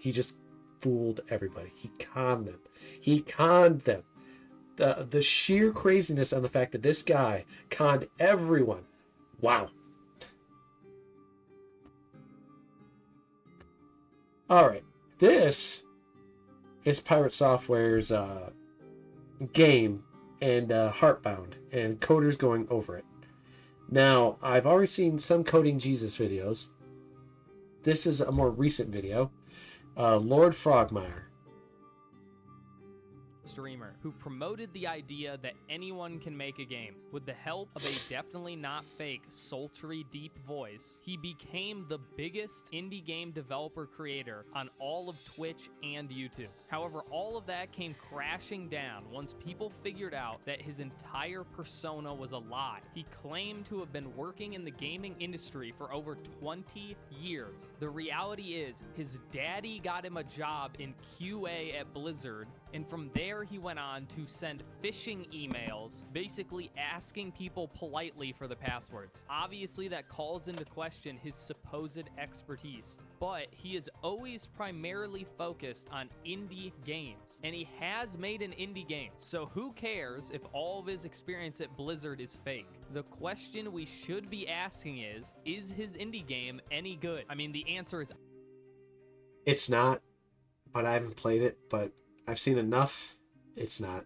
He just fooled everybody. He conned them. He conned them. The sheer craziness on the fact that this guy conned everyone. Wow. All right. This is Pirate Software's game and Heartbound and coders going over it. Now, I've already seen some Coding Jesus videos. This is a more recent video. Lord Frogmire. Streamer who promoted the idea that anyone can make a game. With the help of a definitely not fake, sultry, deep voice, he became the biggest indie game developer creator on all of Twitch and YouTube. However, all of that came crashing down once people figured out that his entire persona was a lie. He claimed to have been working in the gaming industry for over 20 years. The reality is, his daddy got him a job in QA at Blizzard, and from there he went on to send phishing emails, basically asking people politely for the passwords. Obviously, that calls into question his supposed expertise, but he is always primarily focused on indie games, and he has made an indie game. So who cares if all of his experience at Blizzard is fake? The question we should be asking is his indie game any good? I mean, the answer is... It's not, but I haven't played it, but I've seen enough. It's not.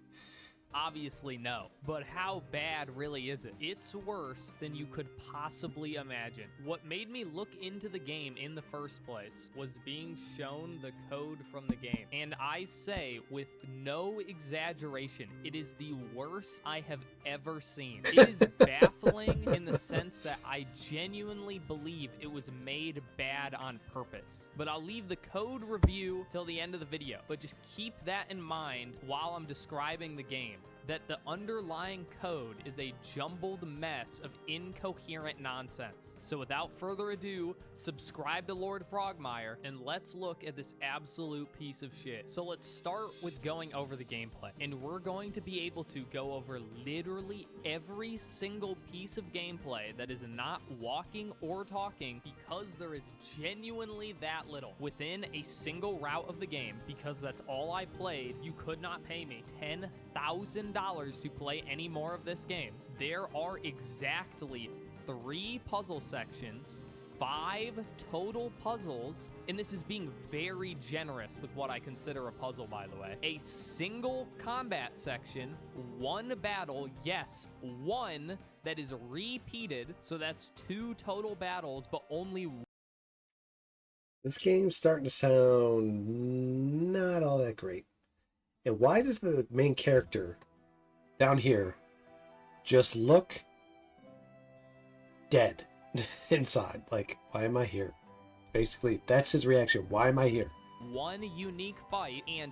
Obviously no, but how bad really is it? It's worse than you could possibly imagine. What made me look into the game in the first place was being shown the code from the game. And I say with no exaggeration, it is the worst I have ever seen. It is baffling in the sense that I genuinely believe it was made bad on purpose. But I'll leave the code review till the end of the video. But just keep that in mind while I'm describing the game, that the underlying code is a jumbled mess of incoherent nonsense. So without further ado, subscribe to Lord Frogmire, and let's look at this absolute piece of shit. So let's start with going over the gameplay, and we're going to be able to go over literally every single piece of gameplay that is not walking or talking, because there is genuinely that little. Within a single route of the game, because that's all I played, you could not pay me $10,000 to play any more of this game. There are exactly 3 puzzle sections, 5 total puzzles, and this is being very generous with what I consider a puzzle, by the way. A single combat section, 1 battle, yes, 1 that is repeated, so that's 2 total battles, but only 1. This game's starting to sound not all that great. And why does the main character down here just look dead inside? Like, why am I here? Basically, that's his reaction. Why am I here? 1 unique fight and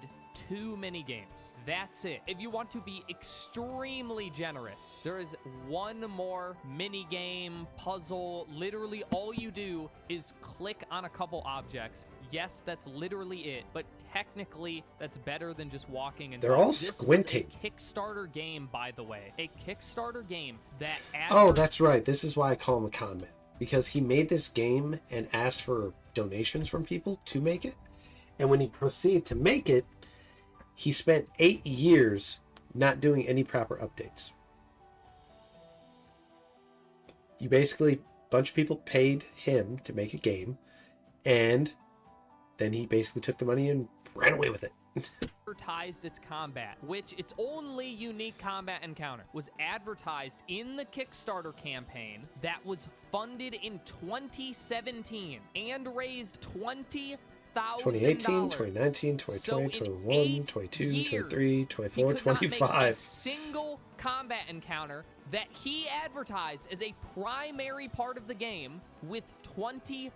2 mini games. That's it. If you want to be extremely generous, there is 1 more mini game, puzzle. Literally all you do is click on a couple objects. Yes, that's literally it, but technically that's better than just walking and they're all squinting. This was a Kickstarter game, by the way. A Kickstarter game that... Oh, that's right. This is why I call him a con man. Because he made this game and asked for donations from people to make it. And when he proceeded to make it, he spent 8 years not doing any proper updates. You basically, a bunch of people paid him to make a game, and then he basically took the money and ran away with it. Advertised its combat, which its only unique combat encounter was advertised in the Kickstarter campaign that was funded in 2017 and raised $20,000. 2018, 2019, 2020, 21, 22, 23, 24, 25. A single combat encounter that he advertised as a primary part of the game with $20,000,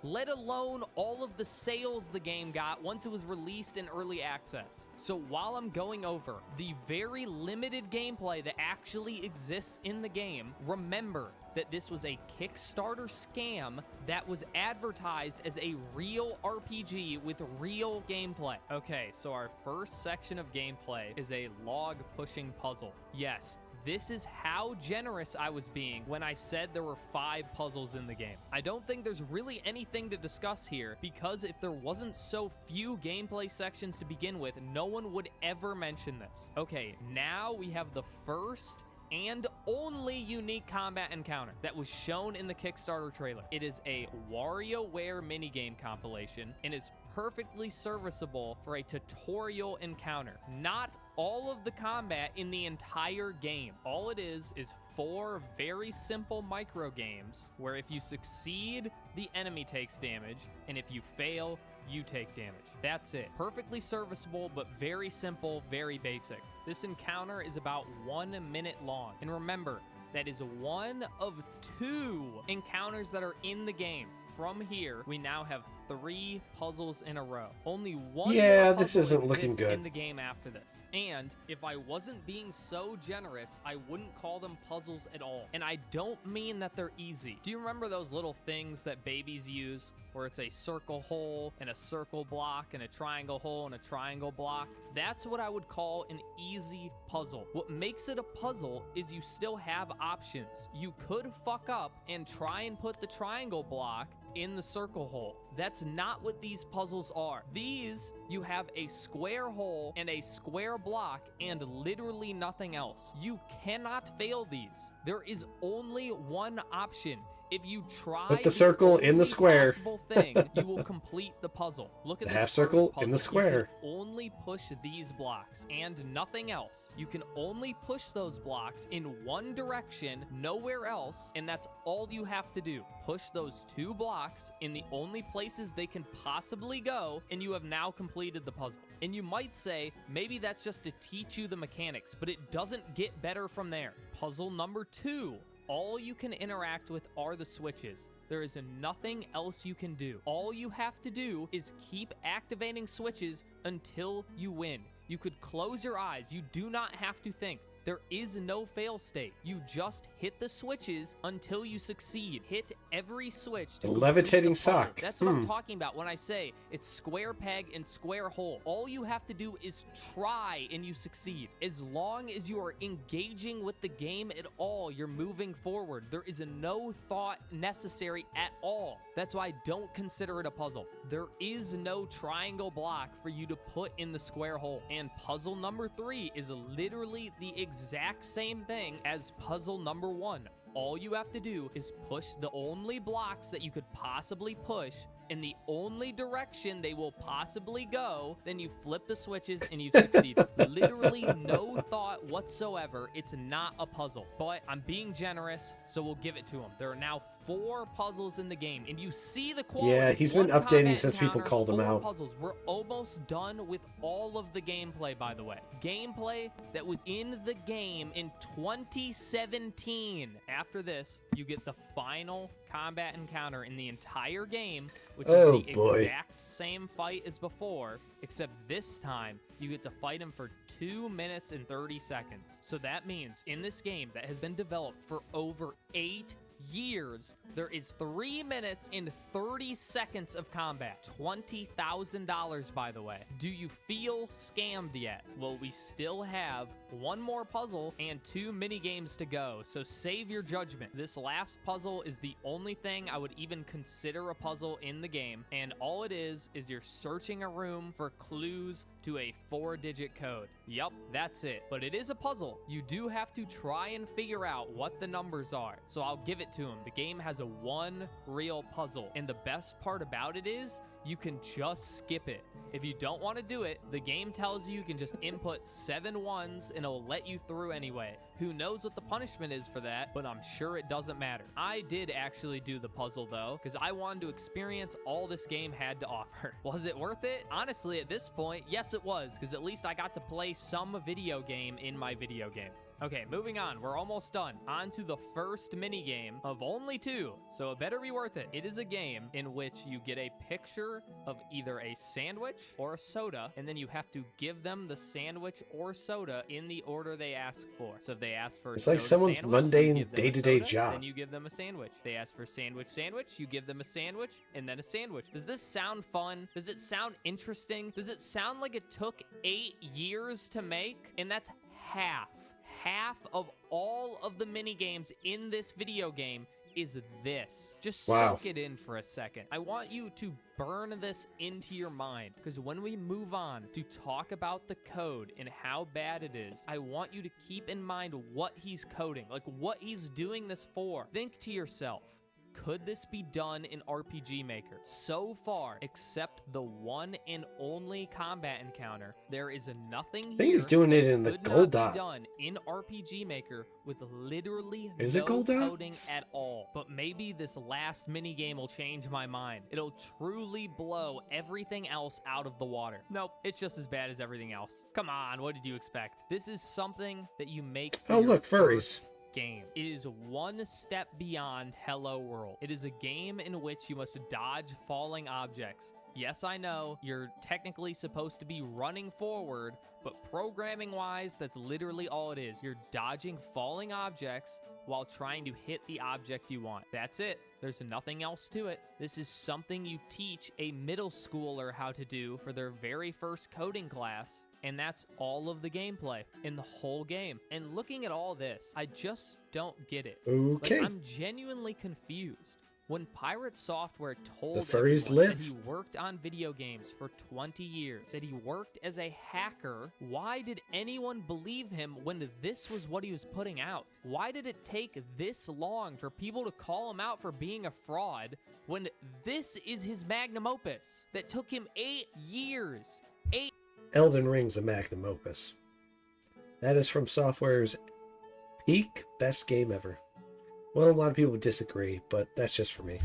let alone all of the sales the game got once it was released in early access. So while I'm going over the very limited gameplay that actually exists in the game, remember that this was a Kickstarter scam that was advertised as a real RPG with real gameplay. Okay, so our first section of gameplay is a log pushing puzzle. Yes, This is how generous I was being when I said there were 5 puzzles in the game. I don't think there's really anything to discuss here, because if there wasn't so few gameplay sections to begin with, no one would ever mention this. Okay, now we have the first and only unique combat encounter that was shown in the Kickstarter trailer. It is a WarioWare minigame compilation and is perfectly serviceable for a tutorial encounter. Not all of the combat in the entire game. All it is 4 very simple micro games where if you succeed, the enemy takes damage, and if you fail, you take damage. That's it. Perfectly serviceable, but very simple, very basic. This encounter is about 1 minute long. And remember, that is one of 2 encounters that are in the game. From here, we now have 3 puzzles in a row. Only one more this puzzle isn't looking exists good in the game after this. And if I wasn't being so generous, I wouldn't call them puzzles at all. And I don't mean that they're easy. Do you remember those little things that babies use where it's a circle hole and a circle block and a triangle hole and a triangle block? That's what I would call an easy puzzle. What makes it a puzzle is you still have options. You could fuck up and try and put the triangle block in the circle hole. That's not what these puzzles are. These, you have a square hole and a square block and literally nothing else. You cannot fail these. There is only one option. If you try Put the circle in the square. possible thing, you will complete the puzzle. Look at The this half circle first in the puzzle. square. You can only push these blocks and nothing else. You can only push those blocks in one direction, nowhere else, and that's all you have to do. Push those 2 blocks in the only places they can possibly go, and you have now completed the puzzle. And you might say, maybe that's just to teach you the mechanics, but it doesn't get better from there. Puzzle number 2. All you can interact with are the switches. There is nothing else you can do. All you have to do is keep activating switches until you win. You could close your eyes. You do not have to think. There is no fail state. You just hit the switches until you succeed. Hit every switch to Levitating complete the puzzle. sock. That's what I'm talking about when I say it's square peg and square hole. All you have to do is try and you succeed. As long as you are engaging with the game at all, you're moving forward. There is no thought necessary at all. That's why I don't consider it a puzzle. There is no triangle block for you to put in the square hole. And puzzle number 3 is literally the exact same thing as puzzle number 1. All you have to do is push the only blocks that you could possibly push in the only direction they will possibly go, then you flip the switches and you succeed. Literally no thought whatsoever. It's not a puzzle, but I'm being generous, so we'll give it to them. There are now 4 puzzles in the game, and you see the quality. Yeah, he's been One updating combat since people encounter, called him 4 out. puzzles. We're almost done with all of the gameplay, by the way. Gameplay that was in the game in 2017. After this, you get the final combat encounter in the entire game, which is the exact same fight as before, except this time you get to fight him for 2 minutes and 30 seconds. So that means in this game that has been developed for over 8 years, there is 3 minutes and 30 seconds of combat. $20,000, by the way. Do you feel scammed yet? Well, we still have 1 more puzzle and 2 mini games to go, so save your judgment. This last puzzle is the only thing I would even consider a puzzle in the game, and all it is you're searching a room for clues to a 4-digit code. Yup, that's it. But it is a puzzle. You do have to try and figure out what the numbers are, so I'll give it to him. The game has a 1 real puzzle, and the best part about it is you can just skip it. If you don't want to do it, the game tells you can just input 7 ones and it'll let you through anyway. Who knows what the punishment is for that, but I'm sure it doesn't matter. I did actually do the puzzle though, because I wanted to experience all this game had to offer. Was it worth it? Honestly, at this point, yes it was, because at least I got to play some video game in my video game. Okay, moving on. We're almost done. On to the first mini game of only 2, so it better be worth it. It is a game in which you get a picture of either a sandwich or a soda, and then you have to give them the sandwich or soda in the order they ask for. So if they ask for It's like soda someone's sandwich, mundane you give them a day-to-day soda, job. then you give them a sandwich. They ask for sandwich, you give them a sandwich, and then a sandwich. Does this sound fun? Does it sound interesting? Does it sound like it took 8 years to make? And that's half half of all of the mini games in this video game is this. Just Wow. soak it in for a second. I want you to burn this into your mind, because when we move on to talk about the code and how bad it is, I want you to keep in mind what he's coding, like what he's doing this for. Think to yourself, could this be done in RPG Maker? So far, except the one and only combat encounter, there is nothing here. I think he's doing it in the could gold not dot. be done in RPG Maker with literally Is no it gold dot? coding at all. But maybe this last mini game will change my mind. It'll truly blow everything else out of the water. Nope, it's just as bad as everything else. Come on, what did you expect? This is something that you make for Oh, your look, furries. first game. It is one step beyond Hello World. It is a game in which you must dodge falling objects. Yes, I know, you're technically supposed to be running forward, but programming-wise, that's literally all it is. You're dodging falling objects while trying to hit the object you want. That's it. There's nothing else to it. This is something you teach a middle schooler how to do for their very first coding class. And that's all of the gameplay in the whole game. And looking at all this, I just don't get it. Okay. Like, I'm genuinely confused. When Pirate Software told The furries everyone live. that he worked on video games for 20 years, that he worked as a hacker, why did anyone believe him when this was what he was putting out? Why did it take this long for people to call him out for being a fraud when this is his magnum opus that took him 8 years? Elden Ring's a magnum opus. That is from Software's peak best game ever. Well, a lot of people disagree, but that's just for me.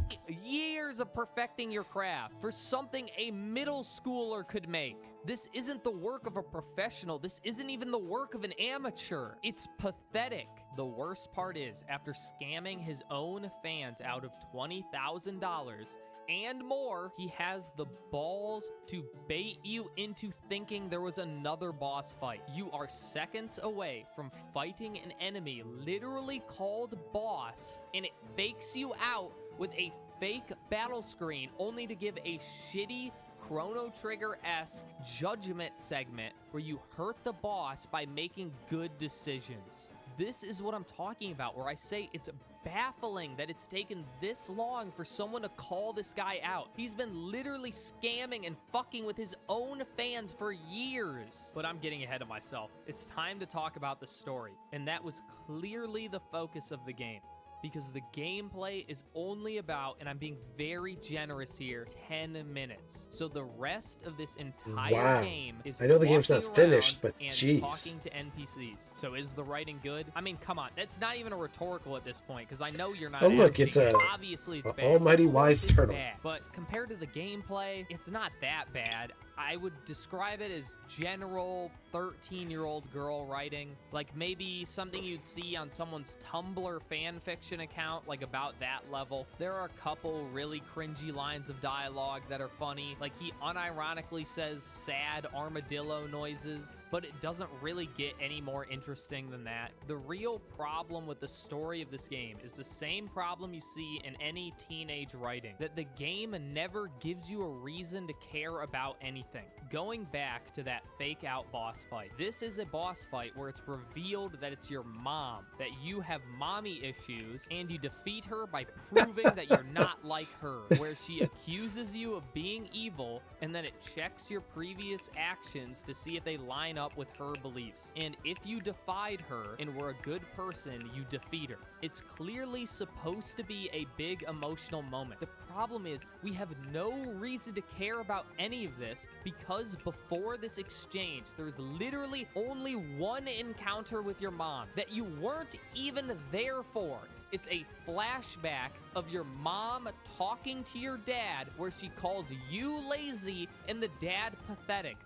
Years of perfecting your craft for something a middle schooler could make. This isn't the work of a professional. This isn't even the work of an amateur. It's pathetic. The worst part is, after scamming his own fans out of $20,000 and more, he has the balls to bait you into thinking there was another boss fight. You are seconds away from fighting an enemy literally called boss, and it fakes you out with a fake battle screen only to give a shitty Chrono Trigger-esque judgment segment where you hurt the boss by making good decisions. This is what I'm talking about, where I say it's baffling that it's taken this long for someone to call this guy out. He's been literally scamming and fucking with his own fans for years. But I'm getting ahead of myself. It's time to talk about the story. And that was clearly the focus of the game, because the gameplay is only about, and I'm being very generous here, 10 minutes. So the rest of this entire game is I know the game's walking not finished, around but and jeez. talking to NPCs. So is the writing good? I mean, come on. That's not even a rhetorical at this point, because I know you're not Oh, look, asking. it's a Obviously, it's bad. almighty Of course wise it's turtle. bad. But compared to the gameplay, it's not that bad. I would describe it as general 13-year-old girl writing. Like maybe something you'd see on someone's Tumblr fan fiction account, like about that level. There are a couple really cringy lines of dialogue that are funny. Like he unironically says sad armadillo noises, but it doesn't really get any more interesting than that. The real problem with the story of this game is the same problem you see in any teenage writing, that the game never gives you a reason to care about anything. Going back to that fake out boss fight, this is a boss fight where it's revealed that it's your mom, that you have mommy issues, and you defeat her by proving that you're not like her, where she accuses you of being evil, and then it checks your previous actions to see if they line up with her beliefs. And if you defied her and were a good person, you defeat her. It's clearly supposed to be a big emotional moment. The problem is, we have no reason to care about any of this, because before this exchange, there's literally only one encounter with your mom that you weren't even there for. It's a flashback of your mom talking to your dad where she calls you lazy and the dad pathetic.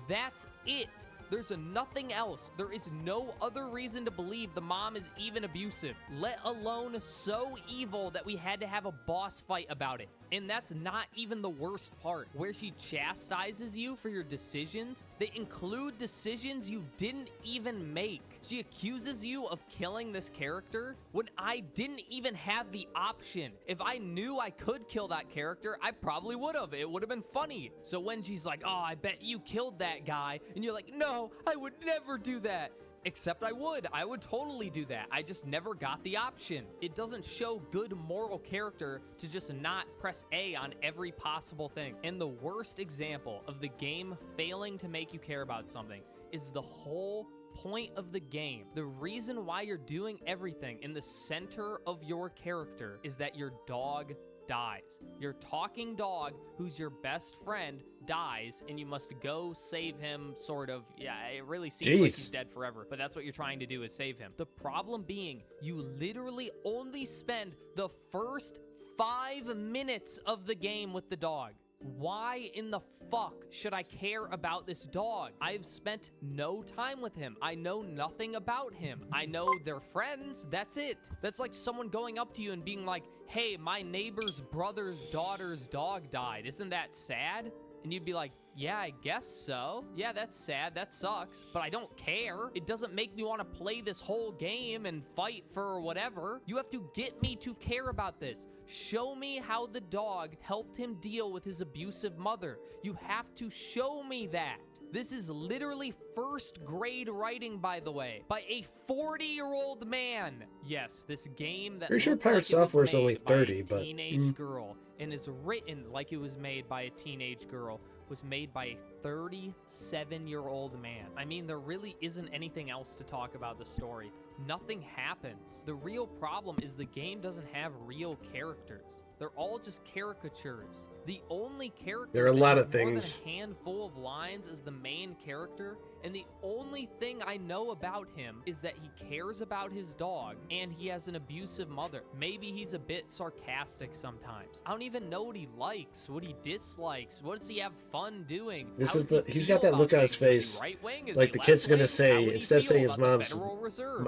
That's it. There's nothing else. There is no other reason to believe the mom is even abusive, let alone so evil that we had to have a boss fight about it. And that's not even the worst part, where she chastises you for your decisions that include decisions you didn't even make. She accuses you of killing this character when I didn't even have the option. If I knew I could kill that character, I probably would have. It would have been funny. So when she's like, oh, I bet you killed that guy, and you're like, no, I would never do that. Except I would totally do that. I just never got the option. It doesn't show good moral character to just not press A on every possible thing. And the worst example of the game failing to make you care about something is the whole point of the game. The reason why you're doing everything in the center of your character is that your dog dies. Your talking dog, who's your best friend, dies, and you must go save him, sort of. Yeah, it really seems like he's dead forever, but that's what you're trying to do, is save him. The problem being, you literally only spend the first 5 minutes of the game with the dog. Why in the fuck should I care about this dog? I've spent no time with him. I know nothing about him. I know they're friends. That's it. That's like someone going up to you and being like, hey, my neighbor's brother's daughter's dog died. Isn't that sad? And you'd be like, yeah, I guess so. Yeah, that's sad. That sucks. But I don't care. It doesn't make me want to play this whole game and fight for whatever. You have to get me to care about this. Show me how the dog helped him deal with his abusive mother. You have to show me that. This is literally first grade writing, by the way, by a 40-year-old man. Yes, this game that pretty sure Pirate Software's only 30, but teenage girl, and is written like it was made by a teenage girl, was made by a 37-year-old man. I mean, there really isn't anything else to talk about the story. Nothing happens. The real problem is the game doesn't have real characters. They're all just caricatures. The only character there are a lot of more things. than a handful of lines is the main character, and the only thing I know about him is that he cares about his dog and he has an abusive mother. Maybe he's a bit sarcastic sometimes. I don't even know what he likes, what he dislikes. What does he have fun doing? This is he's got that look on his face, like the kid's gonna say, instead of saying his mom's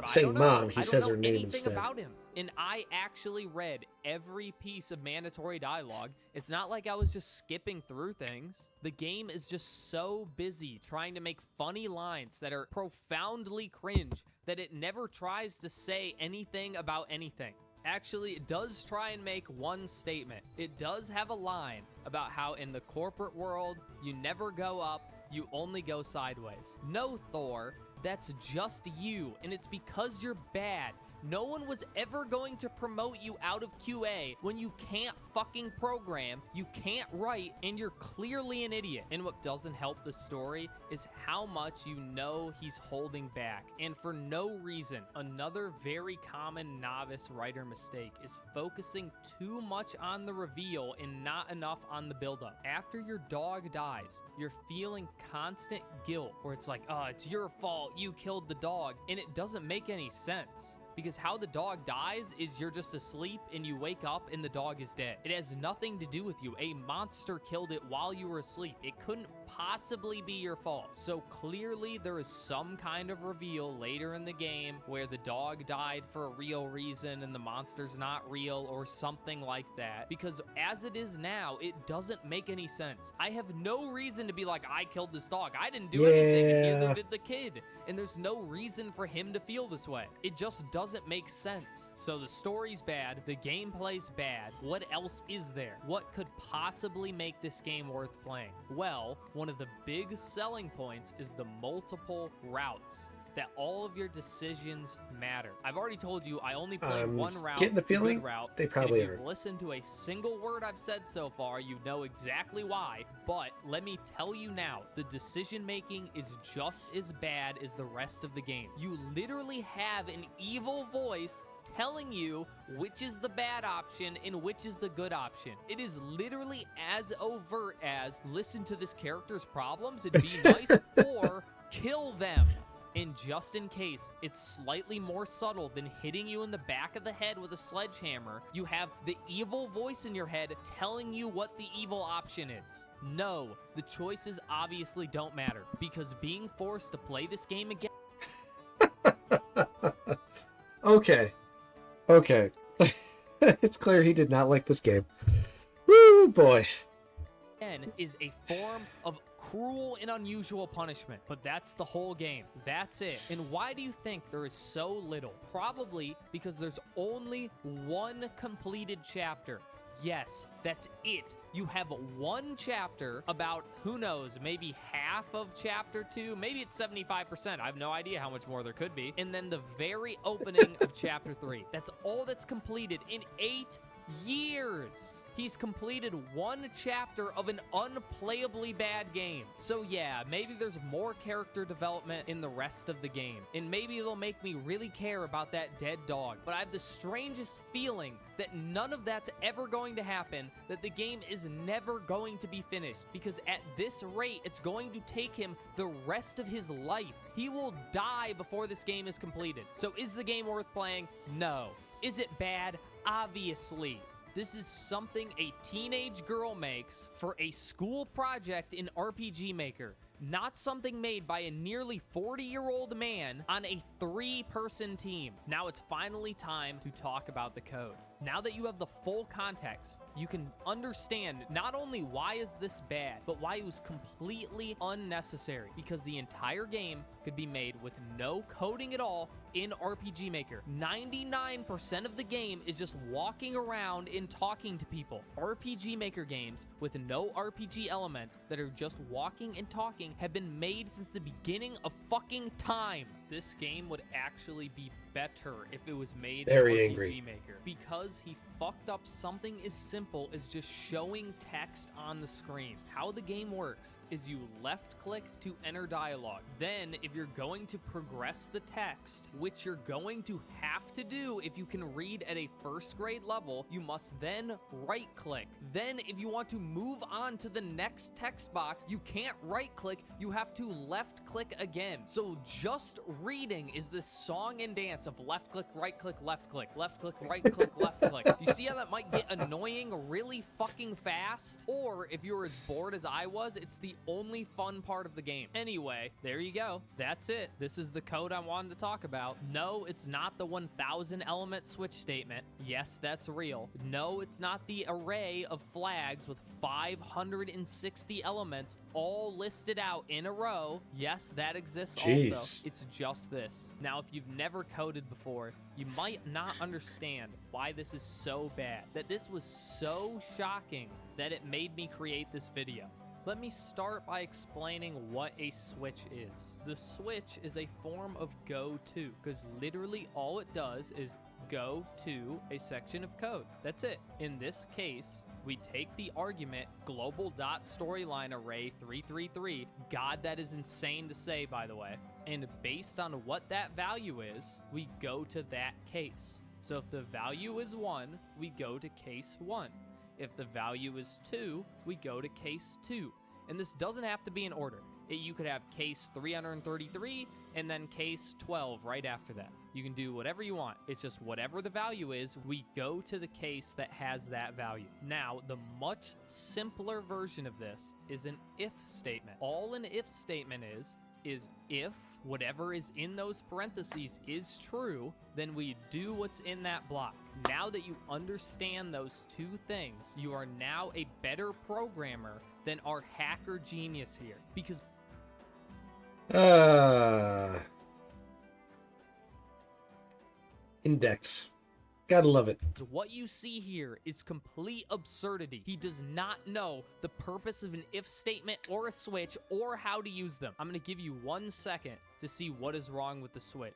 saying mom, he says her name instead. About him. And I actually read every piece of mandatory dialogue. It's not like I was just skipping through things. The game is just so busy trying to make funny lines that are profoundly cringe that it never tries to say anything about anything. Actually, it does try and make one statement. It does have a line about how in the corporate world, you never go up, you only go sideways. No, Thor, that's just you, and it's because you're bad. No one was ever going to promote you out of QA when you can't fucking program, you can't write, and you're clearly an idiot. And what doesn't help the story is how much you know he's holding back. And for no reason, another very common novice writer mistake is focusing too much on the reveal and not enough on the buildup. After your dog dies, you're feeling constant guilt, where it's like, oh, it's your fault, you killed the dog, and it doesn't make any sense. Because how the dog dies is you're just asleep and you wake up and the dog is dead. It has nothing to do with you. A monster killed it while you were asleep. It couldn't possibly be your fault. So clearly there is some kind of reveal later in the game where the dog died for a real reason and the monster's not real or something like that. Because as it is now, it doesn't make any sense. I have no reason to be like, I killed this dog. I didn't do anything, and neither did the kid. And there's no reason for him to feel this way. It just doesn't make sense. So the story's bad, the gameplay's bad. What else is there? What could possibly make this game worth playing? Well, one of the big selling points is the multiple routes, that all of your decisions matter. I've already told you I only play one route. Getting the feeling route, they probably are. If you've listened to a single word I've said so far, you know exactly why. But let me tell you now, the decision making is just as bad as the rest of the game. You literally have an evil voice telling you which is the bad option and which is the good option. It is literally as overt as listen to this character's problems and be nice or kill them. And just in case it's slightly more subtle than hitting you in the back of the head with a sledgehammer, you have the evil voice in your head telling you what the evil option is. No, the choices obviously don't matter, because being forced to play this game again... Okay. It's clear he did not like this game. Woo, boy. ...is a form of cruel and unusual punishment, but that's the whole game. That's it. And why do you think there is so little? Probably because there's only one completed chapter. Yes, that's it. You have one chapter about, who knows, maybe half of chapter 2, maybe it's 75%. I have no idea how much more there could be. And then the very opening of chapter 3. That's all that's completed in 8 years. He's completed one chapter of an unplayably bad game. So yeah, maybe there's more character development in the rest of the game, and maybe they'll make me really care about that dead dog. But I have the strangest feeling that none of that's ever going to happen, that the game is never going to be finished, because at this rate, it's going to take him the rest of his life. He will die before this game is completed. So is the game worth playing? No. Is it bad? Obviously. This is something a teenage girl makes for a school project in RPG Maker, not something made by a nearly 40-year-old man on a 3-person team. Now it's finally time to talk about the code. Now that you have the full context, you can understand not only why is this bad, but why it was completely unnecessary, because the entire game could be made with no coding at all in RPG Maker. 99% of the game is just walking around and talking to people. RPG Maker games with no RPG elements that are just walking and talking have been made since the beginning of fucking time. This game would actually be better if it was made in RPG Maker, because he fucked up something as simple as just showing text on the screen. How the game works is you left click to enter dialogue. Then if you're going to progress the text, which you're going to have to do if you can read at a first grade level, you must then right click. Then if you want to move on to the next text box, you can't right click, you have to left click again. So just reading is this song and dance of left click, right click, left click, left click, right click, left click. You see how that might get annoying really fucking fast? Or if you're as bored as I was, it's the only fun part of the game. Anyway, there you go. That's it. This is the code I wanted to talk about. No, it's not the 1000 element switch statement. Yes, that's real. No, it's not the array of flags with 560 elements all listed out in a row. Yes, that exists also. It's just this. Now, if you've never coded before, you might not understand why this is so bad, that this was so shocking that it made me create this video. Let me start by explaining what a switch is. The switch is a form of go to, because literally all it does is go to a section of code. That's it. In this case, we take the argument global.storylineArray 333. God, that is insane to say, by the way. And based on what that value is, we go to that case. So if the value is 1, we go to case 1. If the value is 2, we go to case 2. And this doesn't have to be in order. You could have case 333 and then case 12 right after that. You can do whatever you want. It's just whatever the value is, we go to the case that has that value. Now, the much simpler version of this is an if statement. All an if statement is if whatever is in those parentheses is true, then we do what's in that block. Now that you understand those two things, you are now a better programmer than our hacker genius here. Because index. Gotta love it. what you see here is complete absurdity. He does not know the purpose of an if statement or a switch or how to use them. I'm going to give you 1 second to see what is wrong with the switch.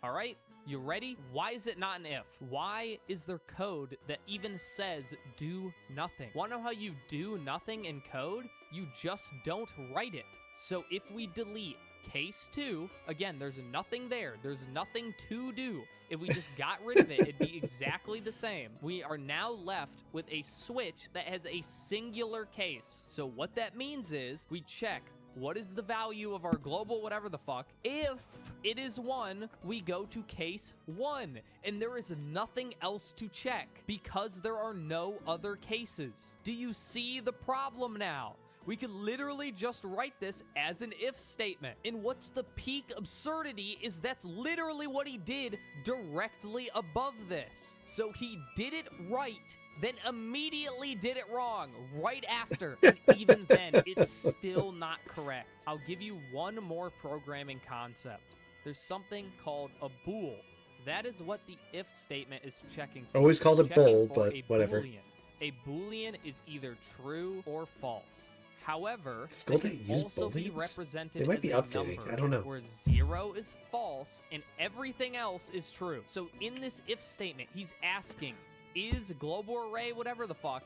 All right, you ready? Why is it not an if? Why is there code that even says do nothing? Want to know how you do nothing in code? You just don't write it. So if we delete case 2, again, there's nothing there. There's nothing to do. If we just got rid of it, it'd be exactly the same. We are now left with a switch that has a singular case. So what that means is we check what is the value of our global whatever the fuck. If it is 1, we go to case 1. And there is nothing else to check because there are no other cases. Do you see the problem now? We could literally just write this as an if statement. And what's the peak absurdity is that's literally what he did directly above this. So he did it right, then immediately did it wrong right after. And even then, it's still not correct. I'll give you one more programming concept. There's something called a bool. That is what the if statement is checking for. Always called It's it checking bold, for but a whatever. Boolean. A Boolean is either true or false. However, Does they Golden can use also be Booleans? represented They might as be a updating. number, I don't know. where 0 is false and everything else is true. So in this if statement, he's asking, is global array, whatever the fuck,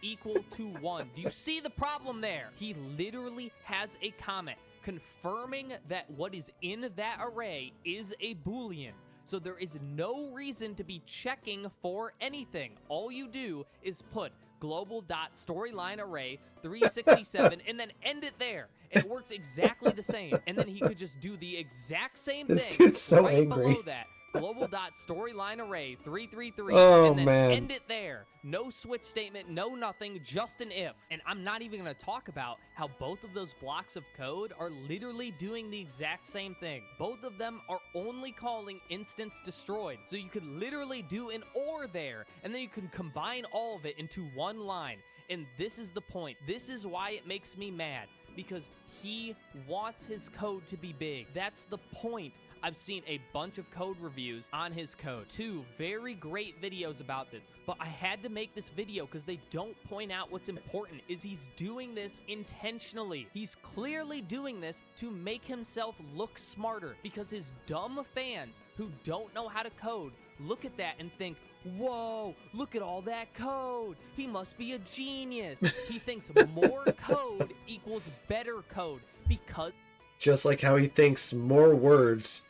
equal to 1? Do you see the problem there? He literally has a comment confirming that what is in that array is a Boolean. So there is no reason to be checking for anything. All you do is put global.storyline array 367 and then end it there. And it works exactly the same. And then he could just do the exact same This thing dude's so right angry. below that. Global.storyline array 333 Oh, and then man. end it there. No switch statement, no nothing, just an if. And I'm not even going to talk about how both of those blocks of code are literally doing the exact same thing. Both of them are only calling instance destroyed. So you could literally do an or there, and then you can combine all of it into one line. And this is the point. This is why it makes me mad, because he wants his code to be big. That's the point. I've seen a bunch of code reviews on his code. 2 very great videos about this, but I had to make this video because they don't point out what's important is he's doing this intentionally. He's clearly doing this to make himself look smarter because his dumb fans who don't know how to code look at that and think, whoa, look at all that code. He must be a genius. He thinks more code equals better code because... Just like how he thinks more words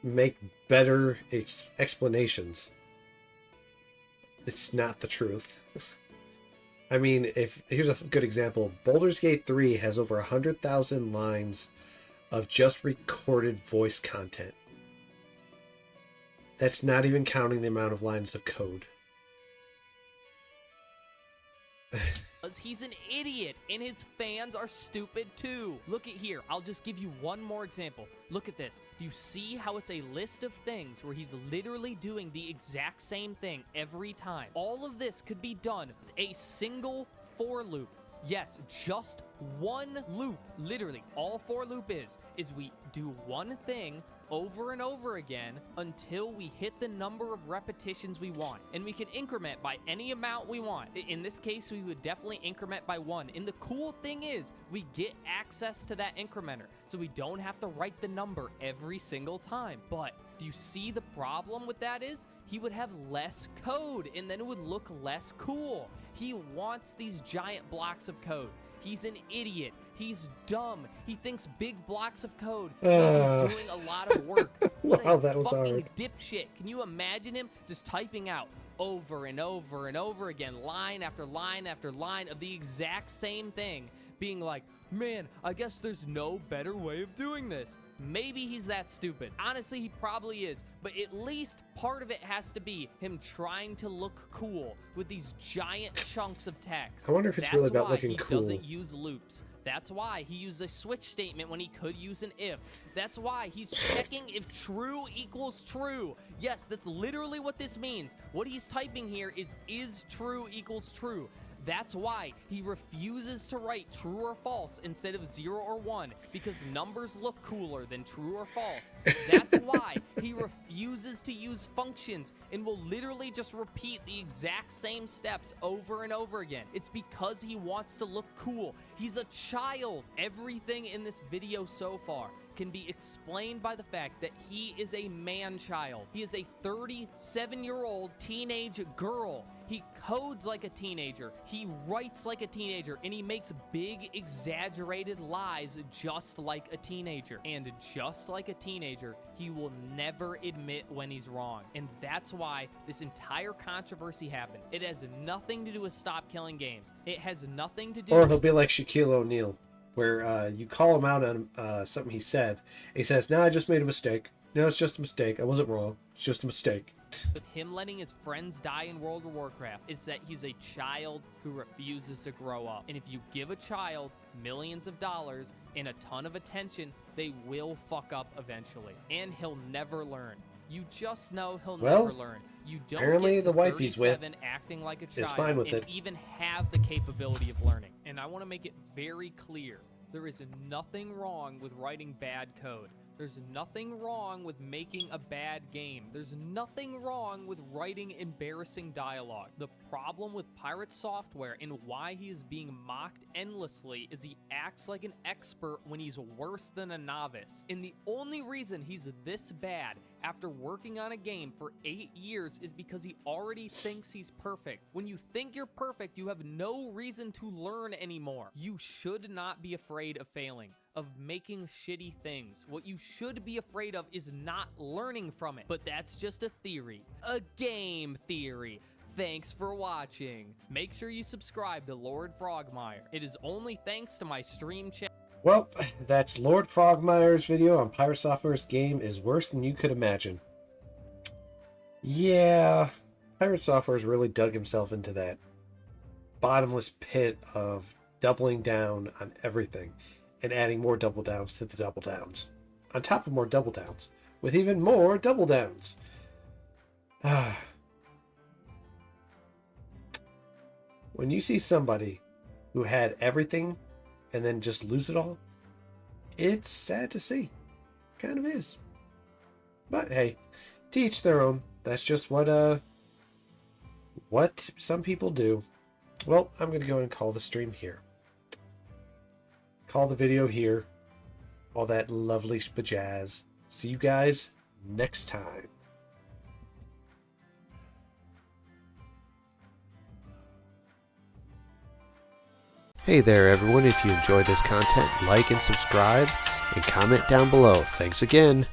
make better explanations. It's not the truth. I mean, here's a good example. Baldur's Gate 3 has over 100,000 lines of just recorded voice content. That's not even counting the amount of lines of code. He's an idiot, and his fans are stupid too. Look at here. I'll just give you one more example. Look at this. Do you see how it's a list of things where he's literally doing the exact same thing every time? All of this could be done with a single for loop. Yes, just one loop. Literally, all for loop is we do one thing over and over again until we hit the number of repetitions we want. And we can increment by any amount we want. In this case, we would definitely increment by 1. And the cool thing is we get access to that incrementer, so we don't have to write the number every single time. But do you see the problem with that is? He would have less code, and then it would look less cool. He wants these giant blocks of code. He's an idiot. He's dumb. He thinks big blocks of code means he's doing a lot of work. What Wow, a that was fucking hard. dipshit. Can you imagine him just typing out over and over and over again, line after line after line of the exact same thing, being like, man, I guess there's no better way of doing this. Maybe he's that stupid. Honestly, he probably is. But at least part of it has to be him trying to look cool with these giant chunks of text. I wonder if it's really about looking cool. That's why he doesn't use loops. That's why he used a switch statement when he could use an if. That's why he's checking if true equals true. Yes, that's literally what this means. What he's typing here is true equals true. That's why he refuses to write true or false instead of 0 or 1, because numbers look cooler than true or false. That's why he refuses to use functions and will literally just repeat the exact same steps over and over again. It's because he wants to look cool. He's a child. Everything in this video so far can be explained by the fact that he is a man-child. He is a 37-year-old teenage girl. He codes like a teenager, he writes like a teenager, and he makes big, exaggerated lies just like a teenager. And just like a teenager, he will never admit when he's wrong. And that's why this entire controversy happened. It has nothing to do with Stop Killing Games. It has nothing to do Or he'll be like Shaquille O'Neal, where you call him out on something he said. He says, no, I just made a mistake. No, it's just a mistake. I wasn't wrong. It's just a mistake. with him letting his friends die in World of Warcraft is that he's a child who refuses to grow up. And if you give a child millions of dollars and a ton of attention, they will fuck up eventually. And he'll never learn. You just know he'll never learn. You don't apparently get the wife he's with acting like a is child fine with and it. even have the capability of learning. And I want to make it very clear. There is nothing wrong with writing bad code. There's nothing wrong with making a bad game. There's nothing wrong with writing embarrassing dialogue. The problem with Pirate Software and why he is being mocked endlessly is he acts like an expert when he's worse than a novice. And the only reason he's this bad after working on a game for 8 years is because he already thinks he's perfect. When you think you're perfect, you have no reason to learn anymore. You should not be afraid of failing, of making shitty things. What you should be afraid of is not learning from it. But that's just a theory. A game theory. Thanks for watching. Make sure you subscribe to Lord Frogmire. It is only thanks to my stream channel. Well, that's Lord Frogmire's video on Pirate Software's game is worse than you could imagine. Yeah, Pirate Software's really dug himself into that bottomless pit of doubling down on everything and adding more double downs to the double downs. On top of more double downs, with even more double downs. When you see somebody who had everything and then just lose it all, it's sad to see. Kind of is. But hey, to each their own. That's just what some people do. Well, I'm going to go and call the stream here. Call the video here. All that lovely spajazz. See you guys next time. Hey there everyone, if you enjoyed this content, like and subscribe and comment down below. Thanks again.